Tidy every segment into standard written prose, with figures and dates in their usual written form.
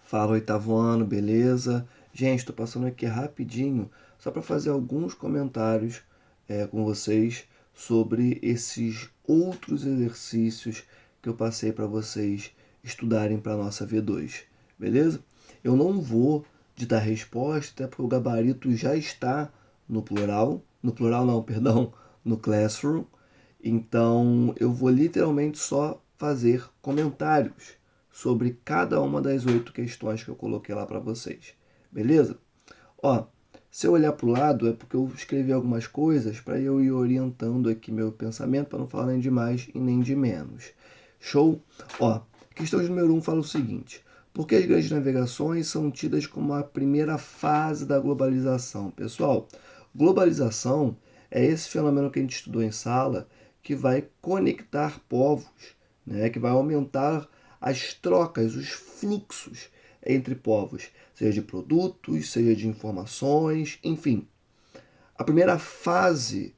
Fala, oitavo ano, beleza? Gente, estou passando aqui rapidinho só para fazer alguns comentários com vocês sobre esses outros exercícios que eu passei para vocês estudarem para a nossa V2, beleza? Eu não vou ditar resposta, até porque o gabarito já está no plural não, perdão, no Classroom, então eu vou literalmente só fazer comentários sobre cada uma das 8 questões que eu coloquei lá para vocês. Beleza? Ó, se eu olhar para o lado é porque eu escrevi algumas coisas para eu ir orientando aqui meu pensamento para não falar nem de mais e nem de menos. Show? Ó, questão de número 1 fala o seguinte: por que as grandes navegações são tidas como a primeira fase da globalização? Pessoal, globalização é esse fenômeno que a gente estudou em sala que vai conectar povos, né, que vai aumentar as trocas, os fluxos entre povos, seja de produtos, seja de informações, enfim. A primeira fase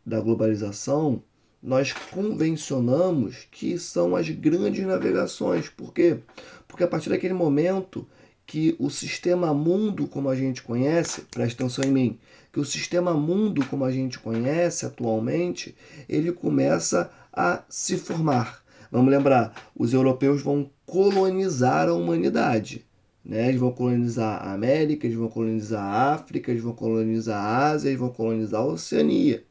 da globalização, nós convencionamos que são as grandes navegações. Por quê? Porque a partir daquele momento que o sistema mundo como a gente conhece, presta atenção em mim, que o sistema mundo como a gente conhece atualmente, ele começa a se formar. Vamos lembrar, os europeus vão colonizar a humanidade. Né? Eles vão colonizar a América, eles vão colonizar a África, eles vão colonizar a Ásia, eles vão colonizar a Oceania.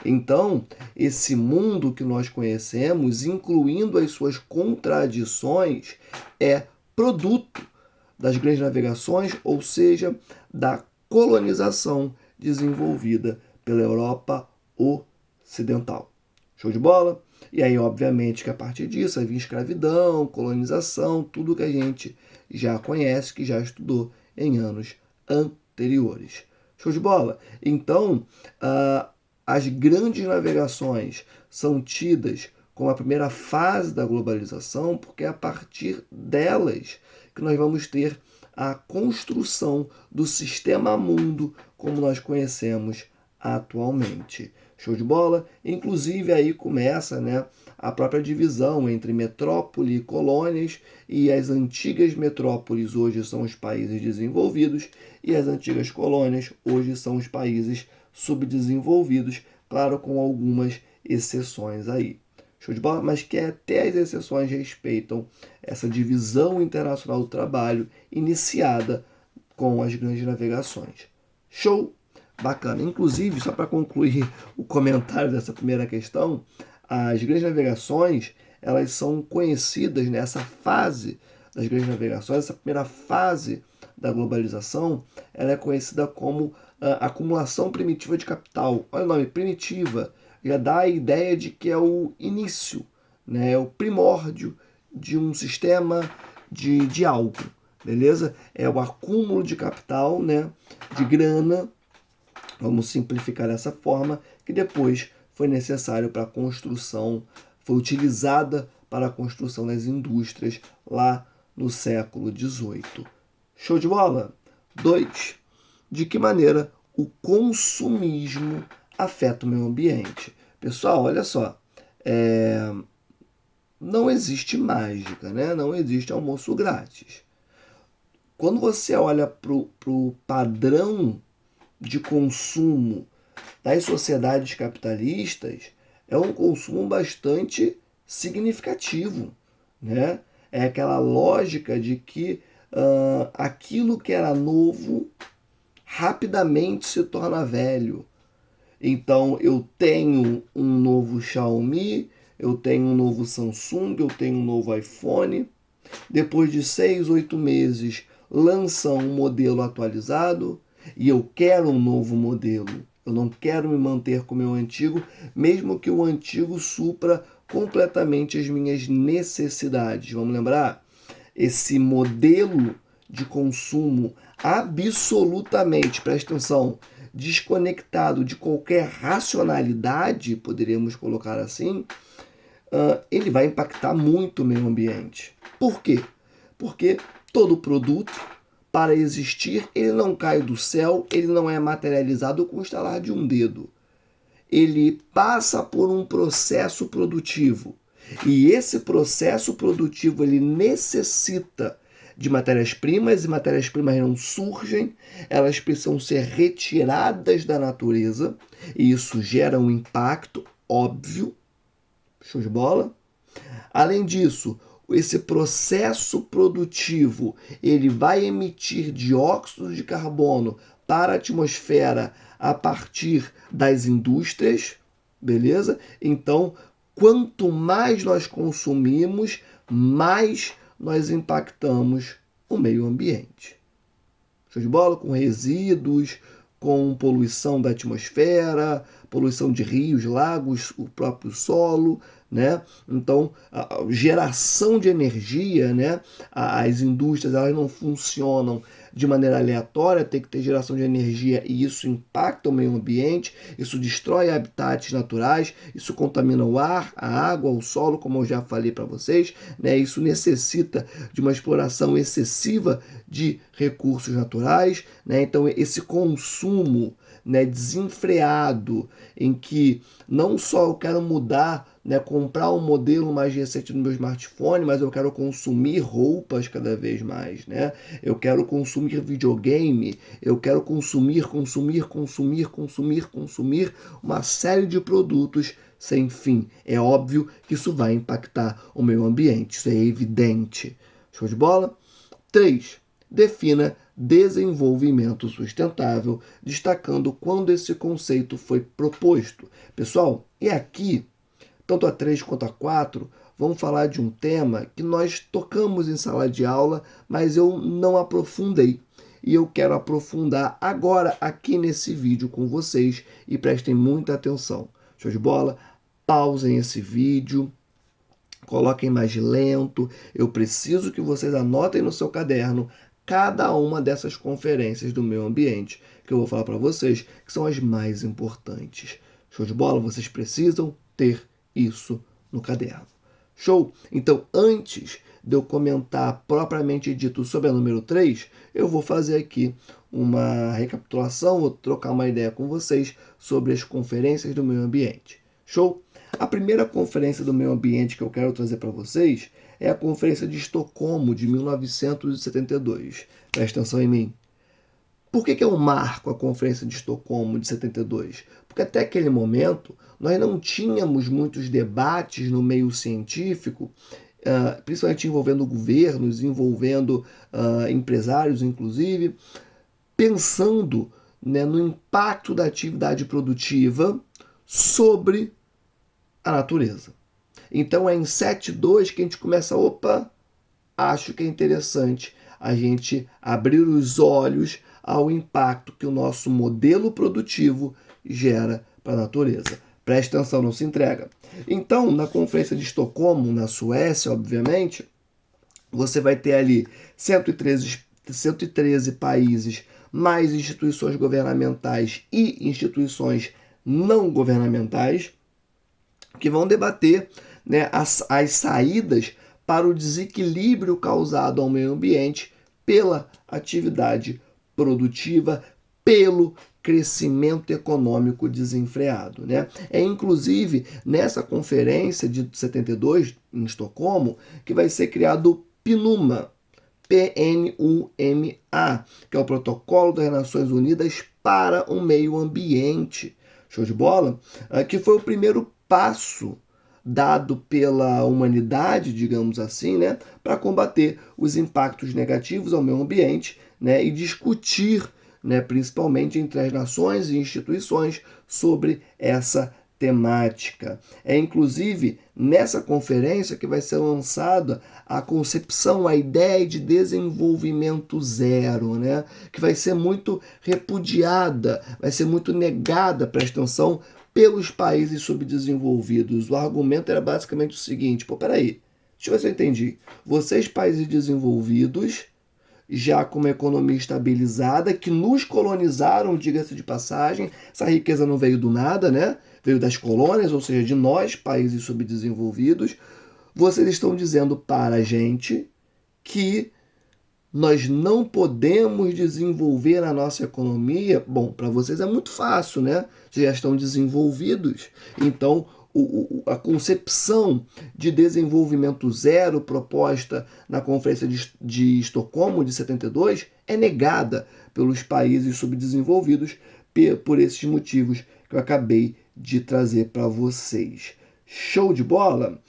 Então, esse mundo que nós conhecemos, incluindo as suas contradições, é produto das grandes navegações, ou seja, da colonização desenvolvida pela Europa Ocidental. Show de bola? E aí, obviamente, que a partir disso vai vir escravidão, colonização, tudo que a gente já conhece, que já estudou em anos anteriores. Show de bola? Então, as grandes navegações são tidas como a primeira fase da globalização, porque é a partir delas que nós vamos ter a construção do sistema mundo como nós conhecemos atualmente. Show de bola? Inclusive aí começa, né, a própria divisão entre metrópole e colônias, e as antigas metrópoles hoje são os países desenvolvidos e as antigas colônias hoje são os países subdesenvolvidos, claro, com algumas exceções aí. Show de bola? Mas que até as exceções respeitam essa divisão internacional do trabalho iniciada com as grandes navegações. Show? Bacana. Inclusive, só para concluir o comentário dessa primeira questão, as grandes navegações, elas são conhecidas nessa fase das grandes navegações, essa primeira fase da globalização, ela é conhecida como acumulação primitiva de capital. Olha o nome, primitiva, já dá a ideia de que é o início, né? É o primórdio de um sistema de algo, beleza? É o acúmulo de capital, né? De grana, vamos simplificar dessa forma, que depois foi necessário para a construção, foi utilizada para a construção das indústrias lá no século XVIII. Show de bola? 2. De que maneira o consumismo afeta o meio ambiente? Pessoal, olha só, não existe mágica, né? Não existe almoço grátis. Quando você olha para o padrão de consumo das sociedades capitalistas, é um consumo bastante significativo, né? É aquela lógica de que aquilo que era novo rapidamente se torna velho. Então eu tenho um novo Xiaomi, eu tenho um novo Samsung, eu tenho um novo iPhone. Depois de 6, 8 meses, lançam um modelo atualizado e eu quero um novo modelo. Eu não quero me manter com o meu antigo, mesmo que o antigo supra completamente as minhas necessidades. Vamos lembrar? Esse modelo de consumo absolutamente, presta atenção, desconectado de qualquer racionalidade, poderíamos colocar assim, ele vai impactar muito o meio ambiente. Por quê? Porque todo produto, para existir, ele não cai do céu, ele não é materializado com o estalar de um dedo. Ele passa por um processo produtivo. E esse processo produtivo, ele necessita de matérias-primas, e matérias-primas não surgem, elas precisam ser retiradas da natureza, e isso gera um impacto óbvio. Show de bola? Além disso, esse processo produtivo, ele vai emitir dióxido de carbono para a atmosfera a partir das indústrias, beleza? Então, quanto mais nós consumimos, mais nós impactamos o meio ambiente. Show de bola? Com resíduos, com poluição da atmosfera, poluição de rios, lagos, o próprio solo, né? Então, a geração de energia, né? As indústrias, elas não funcionam de maneira aleatória, tem que ter geração de energia e isso impacta o meio ambiente, isso destrói habitats naturais, isso contamina o ar, a água, o solo, como eu já falei para vocês, né? Isso necessita de uma exploração excessiva de recursos naturais, né? Então, esse consumo, né, desenfreado, em que não só eu quero mudar, né, comprar um modelo mais recente no meu smartphone, mas eu quero consumir roupas cada vez mais, né? Eu quero consumir videogame, eu quero consumir uma série de produtos sem fim. É óbvio que isso vai impactar o meio ambiente, isso é evidente. Show de bola? 3. Defina desenvolvimento sustentável, destacando quando esse conceito foi proposto. Pessoal, e aqui, tanto a 3 quanto a 4, vamos falar de um tema que nós tocamos em sala de aula, mas eu não aprofundei. E eu quero aprofundar agora aqui nesse vídeo com vocês e prestem muita atenção. Show de bola? Pausem esse vídeo, coloquem mais lento. Eu preciso que vocês anotem no seu caderno cada uma dessas conferências do meio ambiente que eu vou falar para vocês, que são as mais importantes. Show de bola? Vocês precisam ter isso no caderno. Show? Então, antes de eu comentar propriamente dito sobre a número 3, eu vou fazer aqui uma recapitulação, vou trocar uma ideia com vocês sobre as conferências do meio ambiente. Show? A primeira conferência do meio ambiente que eu quero trazer para vocês é a Conferência de Estocolmo de 1972. Presta atenção em mim. Por que eu marco a Conferência de Estocolmo de 72? Porque até aquele momento nós não tínhamos muitos debates no meio científico, principalmente envolvendo governos, envolvendo empresários, inclusive, pensando, né, no impacto da atividade produtiva sobre a natureza. Então é em 7.2 que a gente começa, acho que é interessante a gente abrir os olhos ao impacto que o nosso modelo produtivo gera para a natureza. Preste atenção, não se entrega. Então, na Conferência de Estocolmo, na Suécia, obviamente, você vai ter ali 113 países, mais instituições governamentais e instituições não governamentais, que vão debater, né, as saídas para o desequilíbrio causado ao meio ambiente pela atividade produtiva, pelo crescimento econômico desenfreado, né? É inclusive nessa conferência de 72 em Estocolmo que vai ser criado o PNUMA, PNUMA, que é o Protocolo das Nações Unidas para o Meio Ambiente. Show de bola? Que foi o primeiro passo dado pela humanidade, digamos assim, né, para combater os impactos negativos ao meio ambiente, né, e discutir, né, principalmente entre as nações e instituições sobre essa temática. É inclusive nessa conferência que vai ser lançada a concepção, a ideia de desenvolvimento zero, né, que vai ser muito repudiada, vai ser muito negada, presta atenção, pelos países subdesenvolvidos. O argumento era basicamente o seguinte, peraí, deixa eu ver se eu entendi. Vocês, países desenvolvidos, já com uma economia estabilizada, que nos colonizaram, diga-se de passagem, essa riqueza não veio do nada, né? Veio das colônias, ou seja, de nós, países subdesenvolvidos. Vocês estão dizendo para a gente que nós não podemos desenvolver a nossa economia. Bom, para vocês é muito fácil, né? Vocês já estão desenvolvidos. Então, a concepção de desenvolvimento zero proposta na Conferência de Estocolmo de 72 é negada pelos países subdesenvolvidos por esses motivos que eu acabei de trazer para vocês. Show de bola?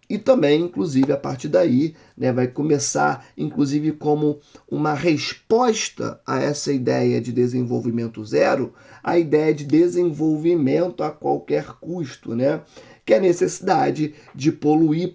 E também, inclusive, a partir daí, né, vai começar, inclusive, como uma resposta a essa ideia de desenvolvimento zero, a ideia de desenvolvimento a qualquer custo, né? Que é a necessidade de poluir,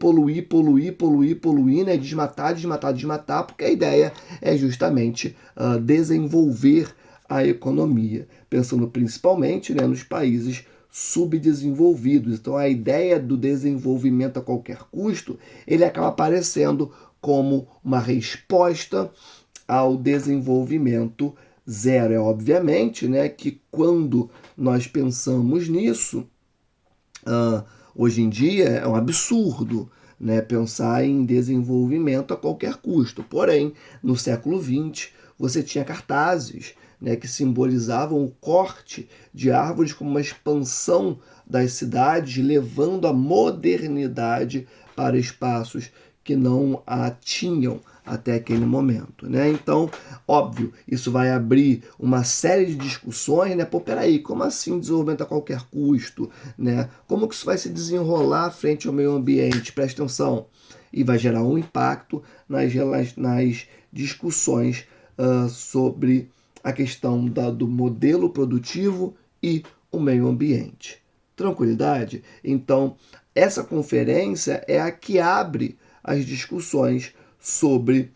né? Desmatar, porque a ideia é justamente desenvolver a economia, pensando principalmente, né, nos países subdesenvolvidos. Então a ideia do desenvolvimento a qualquer custo, ele acaba aparecendo como uma resposta ao desenvolvimento zero. É obviamente, né, que quando nós pensamos nisso, hoje em dia é um absurdo, né, pensar em desenvolvimento a qualquer custo. Porém, no século XX, você tinha cartazes, né, que simbolizavam o corte de árvores como uma expansão das cidades, levando a modernidade para espaços que não a tinham até aquele momento, né? Então, óbvio, isso vai abrir uma série de discussões, né? Pô, peraí, como assim desenvolvimento a qualquer custo, né? Como que isso vai se desenrolar frente ao meio ambiente? Presta atenção. E vai gerar um impacto nas discussões sobre a questão do modelo produtivo e o meio ambiente. Tranquilidade? Então, essa conferência é a que abre as discussões sobre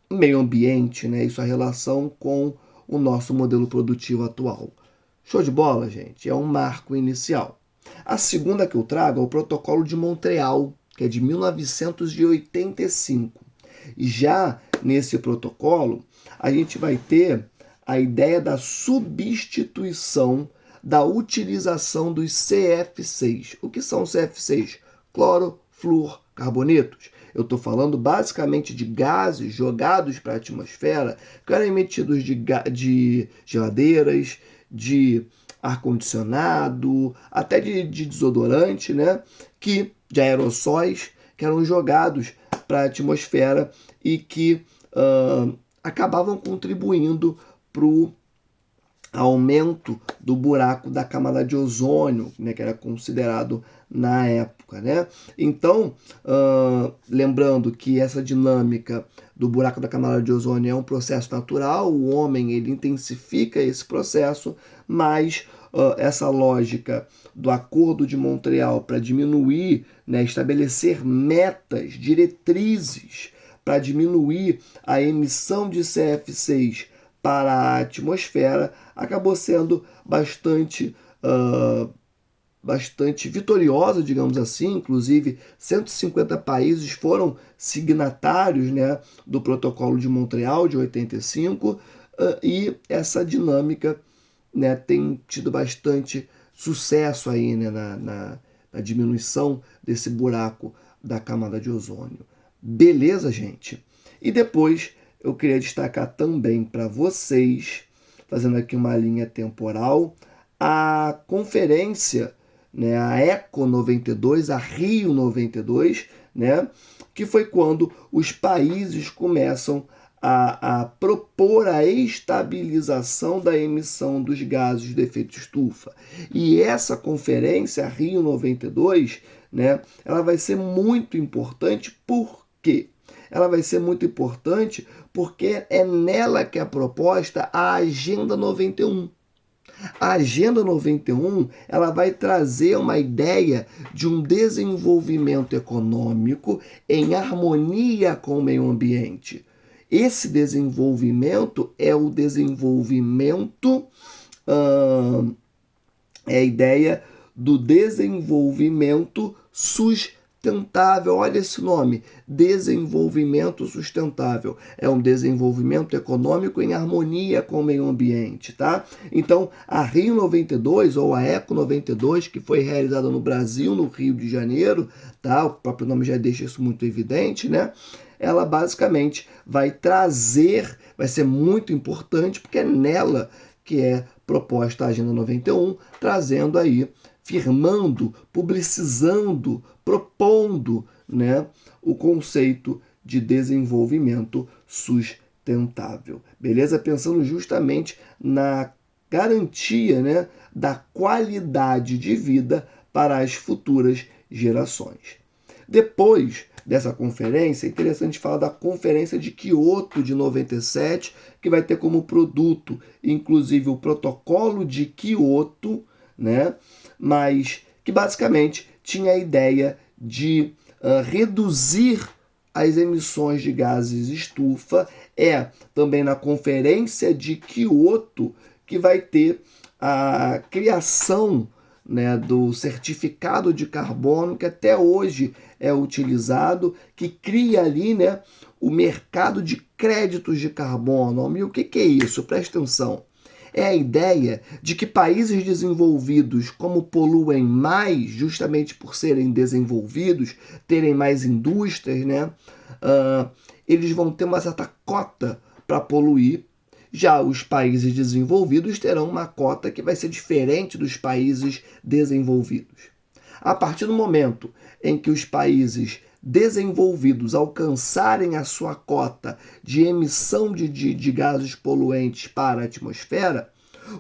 meio ambiente, né, e sua relação com o nosso modelo produtivo atual. Show de bola, gente? É um marco inicial. A segunda que eu trago é o Protocolo de Montreal, que é de 1985. E já nesse protocolo, a gente vai ter a ideia da substituição da utilização dos CF6. O que são os CF6? Clorofluorcarbonetos. Eu estou falando basicamente de gases jogados para a atmosfera que eram emitidos de geladeiras, de ar-condicionado, até de desodorante, né? De aerossóis que eram jogados para a atmosfera e que acabavam contribuindo para o aumento do buraco da camada de ozônio, né, que era considerado na época, né? Então, lembrando que essa dinâmica do buraco da camada de ozônio é um processo natural, o homem ele intensifica esse processo, mas essa lógica do Acordo de Montreal para diminuir, né, estabelecer metas, diretrizes para diminuir a emissão de CF6 para a atmosfera, acabou sendo bastante vitoriosa, digamos assim. Inclusive, 150 países foram signatários, né, do Protocolo de Montreal de 85, e essa dinâmica, né, tem tido bastante sucesso aí, né, na diminuição desse buraco da camada de ozônio. Beleza, gente? E depois eu queria destacar também para vocês, fazendo aqui uma linha temporal, a conferência, né, a ECO 92, a Rio 92, né, que foi quando os países começam a propor a estabilização da emissão dos gases de efeito estufa. E essa conferência, a Rio 92, né, ela vai ser muito importante. Por quê? Ela vai ser muito importante porque é nela que é proposta a Agenda 91. A Agenda 91 ela vai trazer uma ideia de um desenvolvimento econômico em harmonia com o meio ambiente. Esse desenvolvimento é o desenvolvimento, é a ideia do desenvolvimento sustentável. Olha esse nome, desenvolvimento sustentável. É um desenvolvimento econômico em harmonia com o meio ambiente, tá? Então, a Rio 92, ou a Eco 92, que foi realizada no Brasil, no Rio de Janeiro, tá? O próprio nome já deixa isso muito evidente, né? Ela basicamente vai ser muito importante, porque é nela que é proposta a Agenda 91, trazendo aí, firmando, publicizando, propondo, né, o conceito de desenvolvimento sustentável. Beleza? Pensando justamente na garantia, né, da qualidade de vida para as futuras gerações. Depois dessa conferência, é interessante falar da Conferência de Kyoto de 97, que vai ter como produto, inclusive, o Protocolo de Kyoto, né? Mas que basicamente tinha a ideia de reduzir as emissões de gases estufa. É também na Conferência de Kyoto que vai ter a criação, né, do certificado de carbono, que até hoje é utilizado, que cria ali, né, o mercado de créditos de carbono. E o que é isso? Presta atenção. É a ideia de que países desenvolvidos, como poluem mais, justamente por serem desenvolvidos, terem mais indústrias, né, eles vão ter uma certa cota para poluir. Já os países desenvolvidos terão uma cota que vai ser diferente dos países desenvolvidos. A partir do momento em que os países desenvolvidos alcançarem a sua cota de emissão de gases poluentes para a atmosfera,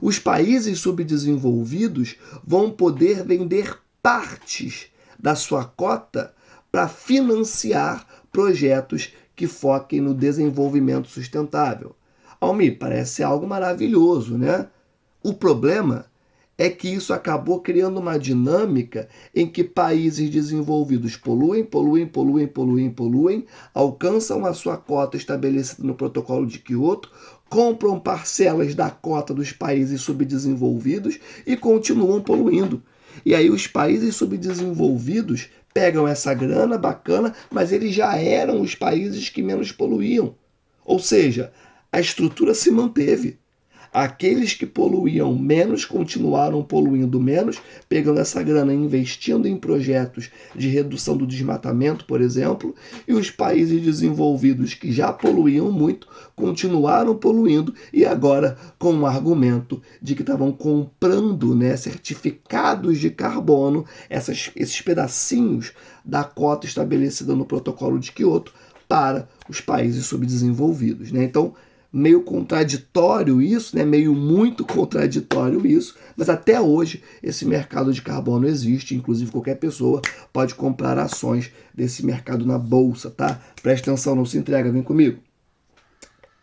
os países subdesenvolvidos vão poder vender partes da sua cota para financiar projetos que foquem no desenvolvimento sustentável. Almir, parece algo maravilhoso, né? O problema é que isso acabou criando uma dinâmica em que países desenvolvidos poluem, alcançam a sua cota estabelecida no Protocolo de Kyoto, compram parcelas da cota dos países subdesenvolvidos e continuam poluindo. E aí os países subdesenvolvidos pegam essa grana bacana, mas eles já eram os países que menos poluíam. Ou seja, a estrutura se manteve. Aqueles que poluíam menos continuaram poluindo menos, pegando essa grana e investindo em projetos de redução do desmatamento, por exemplo, e os países desenvolvidos que já poluíam muito continuaram poluindo e agora com o argumento de que estavam comprando, né, certificados de carbono, esses pedacinhos da cota estabelecida no Protocolo de Kyoto para os países subdesenvolvidos, né? Então, meio contraditório isso, né? Meio muito contraditório isso, mas até hoje esse mercado de carbono existe, inclusive qualquer pessoa pode comprar ações desse mercado na bolsa, tá? Presta atenção, não se entrega, vem comigo.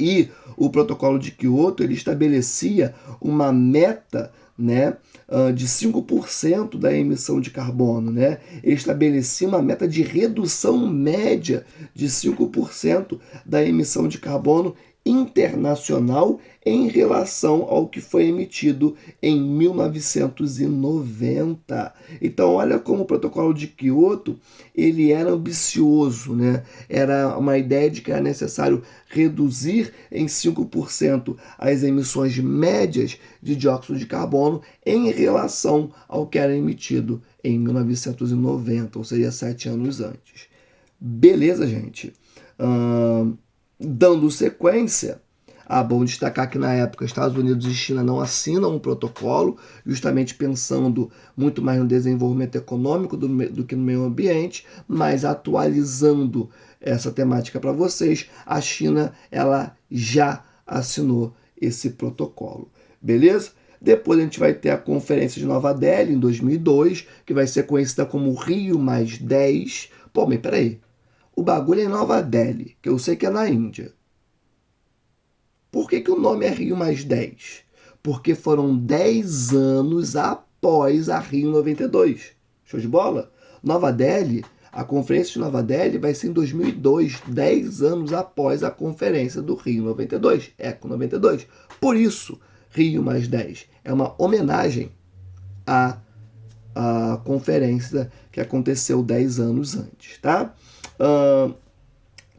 E o Protocolo de Kyoto, ele estabelecia uma meta, né, de 5% da emissão de carbono, né? Ele estabelecia uma meta de redução média de 5% da emissão de carbono internacional em relação ao que foi emitido em 1990. Então, olha como o Protocolo de Kyoto ele era ambicioso, né? Era uma ideia de que era necessário reduzir em 5% as emissões médias de dióxido de carbono em relação ao que era emitido em 1990, ou seja, 7 anos antes. Beleza, gente? Dando sequência, bom destacar que na época Estados Unidos e China não assinam um protocolo, justamente pensando muito mais no desenvolvimento econômico do que no meio ambiente, mas atualizando essa temática para vocês, a China ela já assinou esse protocolo, beleza? Depois a gente vai ter a Conferência de Nova Delhi, em 2002, que vai ser conhecida como Rio+10. Pô, mas peraí. O bagulho é em Nova Delhi, que eu sei que é na Índia. Por que o nome é Rio+10? Porque foram 10 anos após a Rio92. Show de bola? Nova Delhi, a Conferência de Nova Delhi vai ser em 2002, 10 anos após a Conferência do Rio92, ECO 92. Por isso, Rio+10 é uma homenagem à conferência que aconteceu 10 anos antes, tá?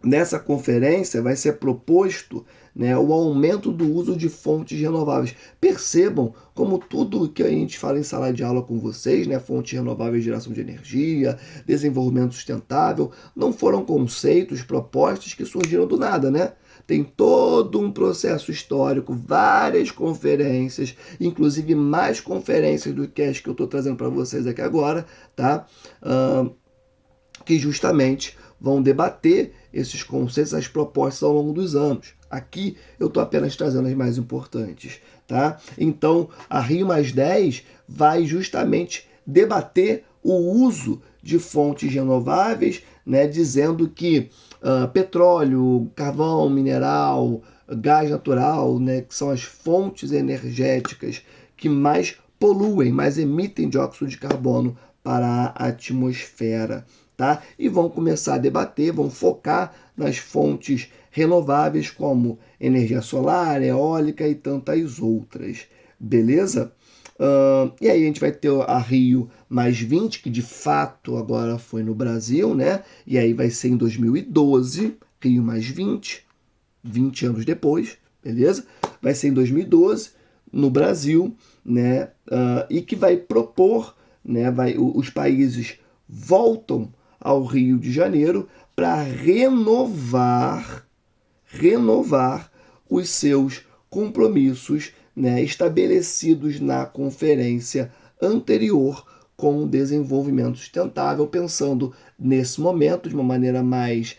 nessa conferência vai ser proposto, né, o aumento do uso de fontes renováveis. Percebam como tudo que a gente fala em sala de aula com vocês, né, fontes renováveis, geração de energia, desenvolvimento sustentável, não foram conceitos, propostas que surgiram do nada, né? Tem todo um processo histórico, várias conferências, inclusive mais conferências do que as que eu estou trazendo para vocês aqui agora, tá? Que justamente vão debater esses conceitos, as propostas ao longo dos anos. Aqui eu estou apenas trazendo as mais importantes, tá? Então, a Rio+10 vai justamente debater o uso de fontes renováveis, né, dizendo que petróleo, carvão, mineral, gás natural, né, que são as fontes energéticas que mais poluem, mais emitem dióxido de carbono para a atmosfera. Tá? E vão começar a debater, vão focar nas fontes renováveis como energia solar, eólica e tantas outras. Beleza? E aí a gente vai ter a Rio+20, que de fato agora foi no Brasil, né? E aí vai ser em 2012, Rio+20, 20 anos depois, beleza? Vai ser em 2012 no Brasil, né? E que vai propor, né? Os países voltam ao Rio de Janeiro para renovar os seus compromissos, né, estabelecidos na conferência anterior com o desenvolvimento sustentável, pensando nesse momento de uma maneira mais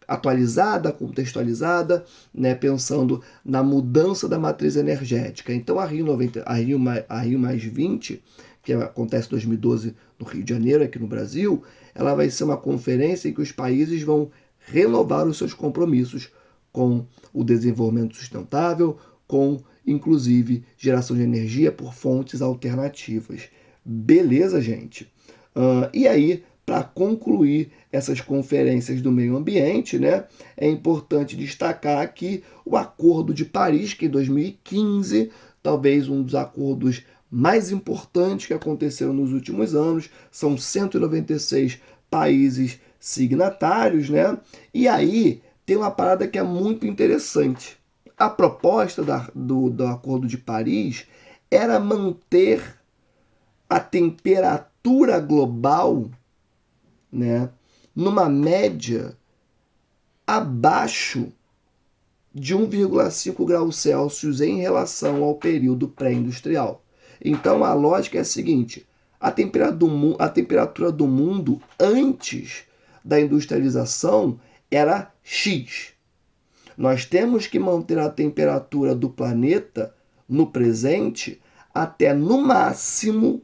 atualizada, contextualizada, né, pensando na mudança da matriz energética. Então a Rio+20, que acontece em 2012 no Rio de Janeiro, aqui no Brasil, ela vai ser uma conferência em que os países vão renovar os seus compromissos com o desenvolvimento sustentável, com, inclusive, geração de energia por fontes alternativas. Beleza, gente? E aí, para concluir essas conferências do meio ambiente, né, é importante destacar aqui o Acordo de Paris, que em 2015, talvez um dos acordos mais importantes que aconteceram nos últimos anos, são 196 países signatários, né? E aí tem uma parada que é muito interessante. A proposta do Acordo de Paris era manter a temperatura global, né, numa média abaixo de 1,5 graus Celsius em relação ao período pré-industrial. Então a lógica é a seguinte: a temperatura do mundo antes da industrialização era X. Nós temos que manter a temperatura do planeta no presente até no máximo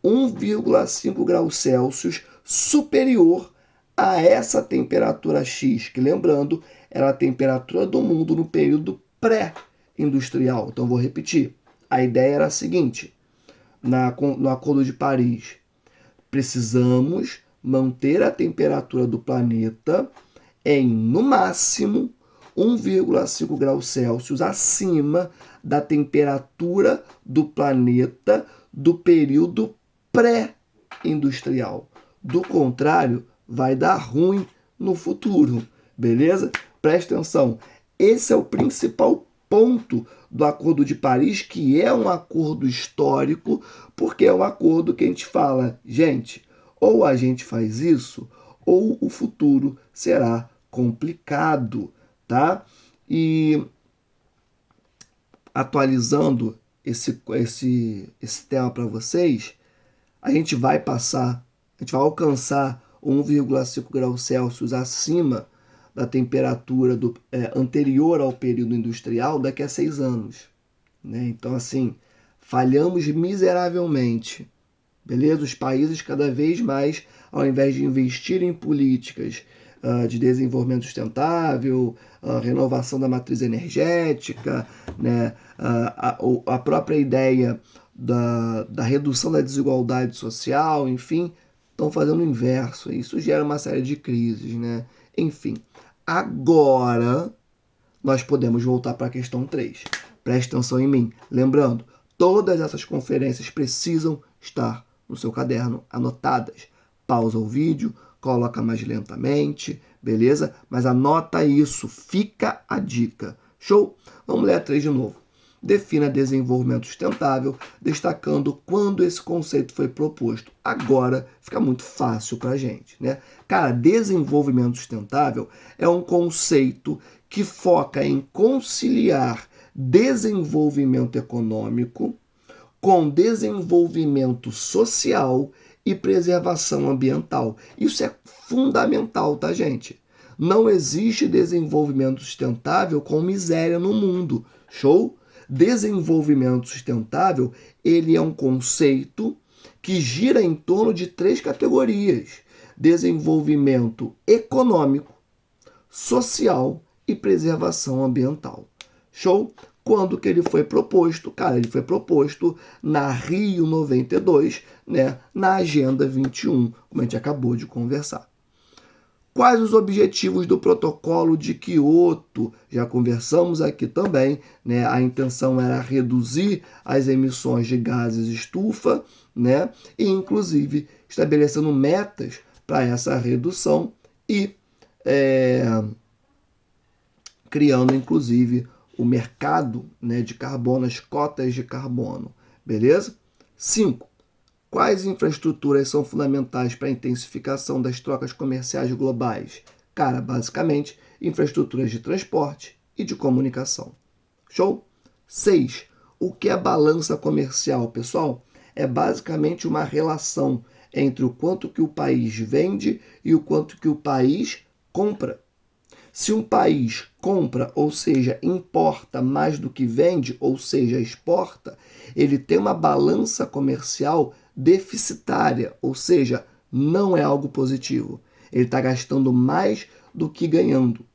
1,5 graus Celsius superior a essa temperatura X, que, lembrando, era a temperatura do mundo no período pré-industrial. Então vou repetir. A ideia era a seguinte: no Acordo de Paris, precisamos manter a temperatura do planeta em, no máximo, 1,5 graus Celsius acima da temperatura do planeta do período pré-industrial. Do contrário, vai dar ruim no futuro, beleza? Presta atenção, esse é o principal ponto do Acordo de Paris, que é um acordo histórico, porque é um acordo que a gente fala, gente, ou a gente faz isso, ou o futuro será complicado, tá? E atualizando esse tema para vocês, a gente vai alcançar 1,5 graus Celsius acima da temperatura anterior ao período industrial daqui a 6 anos. Né? Então, assim, falhamos miseravelmente. Beleza? Os países cada vez mais, ao invés de investir em políticas de desenvolvimento sustentável, renovação da matriz energética, né? A própria ideia da redução da desigualdade social, enfim, estão fazendo o inverso. Isso gera uma série de crises, né? Enfim, agora nós podemos voltar para a questão 3. Preste atenção em mim. Lembrando, todas essas conferências precisam estar no seu caderno anotadas. Pausa o vídeo, coloca mais lentamente, beleza? Mas anota isso, fica a dica. Show? Vamos ler a 3 de novo. Defina desenvolvimento sustentável, destacando quando esse conceito foi proposto. Agora fica muito fácil para a gente, né? Cara, desenvolvimento sustentável é um conceito que foca em conciliar desenvolvimento econômico com desenvolvimento social e preservação ambiental. Isso é fundamental, tá, gente? Não existe desenvolvimento sustentável com miséria no mundo. Show? Desenvolvimento sustentável, ele é um conceito que gira em torno de 3 categorias: desenvolvimento econômico, social e preservação ambiental. Show? Quando que ele foi proposto? Cara, ele foi proposto na Rio 92, né, na Agenda 21, como a gente acabou de conversar. Quais os objetivos do protocolo de Kyoto? Já conversamos aqui também, né? A intenção era reduzir as emissões de gases estufa, né? E, inclusive, estabelecendo metas para essa redução e criando, inclusive, o mercado, né, de carbono, as cotas de carbono. Beleza? 5. Quais infraestruturas são fundamentais para a intensificação das trocas comerciais globais? Cara, basicamente, infraestruturas de transporte e de comunicação. Show? 6. O que é balança comercial, pessoal? É basicamente uma relação entre o quanto que o país vende e o quanto que o país compra. Se um país compra, ou seja, importa mais do que vende, ou seja, exporta, ele tem uma balança comercial deficitária, ou seja, não é algo positivo. Ele está gastando mais do que ganhando.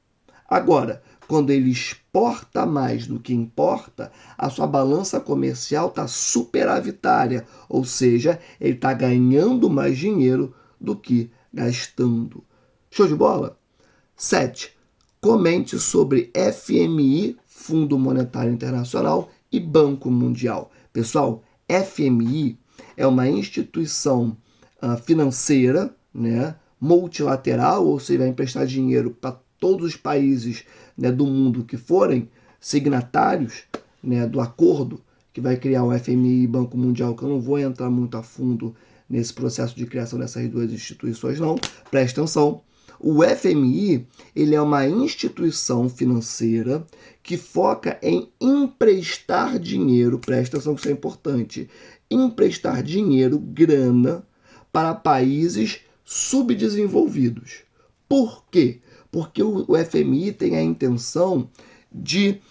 Agora, quando ele exporta mais do que importa, a sua balança comercial está superavitária, ou seja, ele está ganhando mais dinheiro do que gastando. Show de bola? 7. Comente sobre FMI, Fundo Monetário Internacional, e Banco Mundial. Pessoal, FMI é uma instituição financeira, né, multilateral, ou seja, vai emprestar dinheiro para todos os países, né, do mundo que forem signatários, né, do acordo que vai criar o FMI e Banco Mundial, que eu não vou entrar muito a fundo nesse processo de criação dessas duas instituições, não. Presta atenção. O FMI, ele é uma instituição financeira que foca em emprestar dinheiro, presta atenção que isso é importante, emprestar dinheiro, grana, para países subdesenvolvidos. Por quê? Porque o FMI tem a intenção de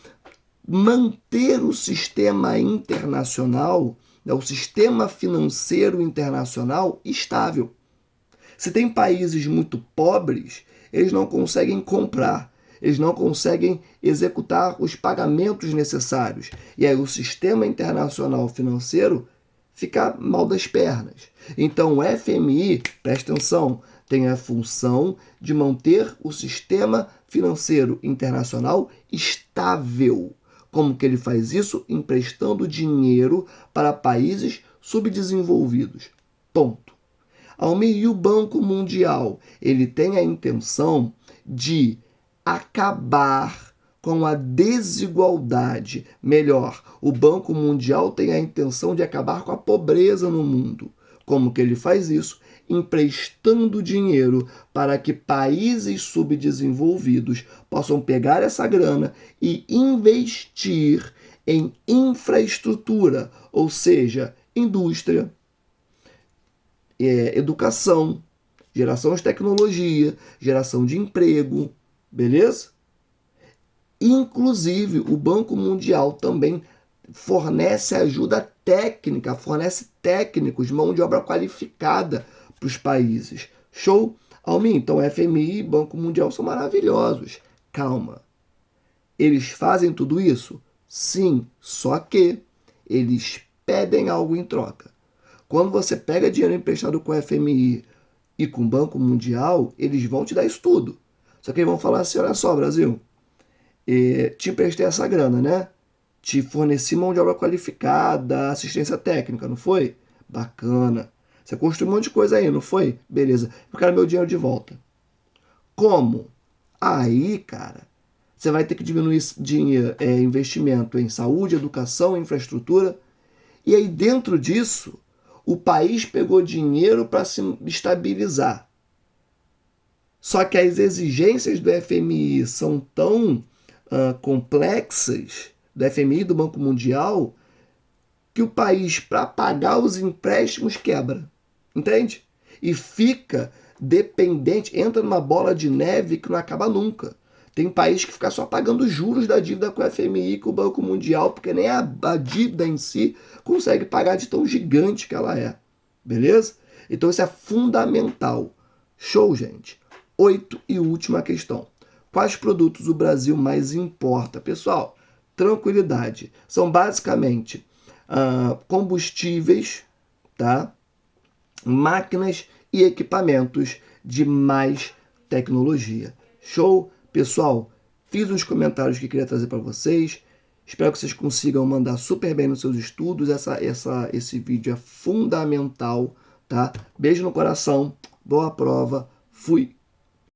manter o sistema internacional, né, o sistema financeiro internacional estável. Se tem países muito pobres, eles não conseguem comprar, eles não conseguem executar os pagamentos necessários. E aí o sistema internacional financeiro fica mal das pernas. Então o FMI, presta atenção, tem a função de manter o sistema financeiro internacional estável. Como que ele faz isso? Emprestando dinheiro para países subdesenvolvidos. Ponto. E o Banco Mundial, ele tem a intenção de acabar com a desigualdade. Melhor, o Banco Mundial tem a intenção de acabar com a pobreza no mundo. Como que ele faz isso? Emprestando dinheiro para que países subdesenvolvidos possam pegar essa grana e investir em infraestrutura, ou seja, indústria, educação, geração de tecnologia, geração de emprego, beleza? Inclusive, o Banco Mundial também fornece ajuda técnica, fornece técnicos, mão de obra qualificada para os países. Show? Almin, então FMI e Banco Mundial são maravilhosos. Calma. Eles fazem tudo isso? Sim, só que eles pedem algo em troca. Quando você pega dinheiro emprestado com o FMI e com o Banco Mundial, eles vão te dar isso tudo. Só que eles vão falar assim, olha só, Brasil, te emprestei essa grana, né? Te forneci mão de obra qualificada, assistência técnica, não foi? Bacana. Você construiu um monte de coisa aí, não foi? Beleza. Eu quero meu dinheiro de volta. Como? Aí, cara, você vai ter que diminuir investimento em saúde, educação, infraestrutura. E aí, dentro disso, o país pegou dinheiro para se estabilizar. Só que as exigências do FMI são tão complexas, do FMI, do Banco Mundial, que o país, para pagar os empréstimos, quebra. Entende? E fica dependente, entra numa bola de neve que não acaba nunca. Tem país que fica só pagando juros da dívida com o FMI e com o Banco Mundial, porque nem a dívida em si consegue pagar de tão gigante que ela é. Beleza? Então isso é fundamental. Show, gente? 8 e última questão. Quais produtos o Brasil mais importa? Pessoal, tranquilidade. São basicamente combustíveis, tá? Máquinas e equipamentos de mais tecnologia. Show? Pessoal, fiz uns comentários que queria trazer para vocês. Espero que vocês consigam mandar super bem nos seus estudos. Esse vídeo é fundamental, tá? Beijo no coração, boa prova, fui!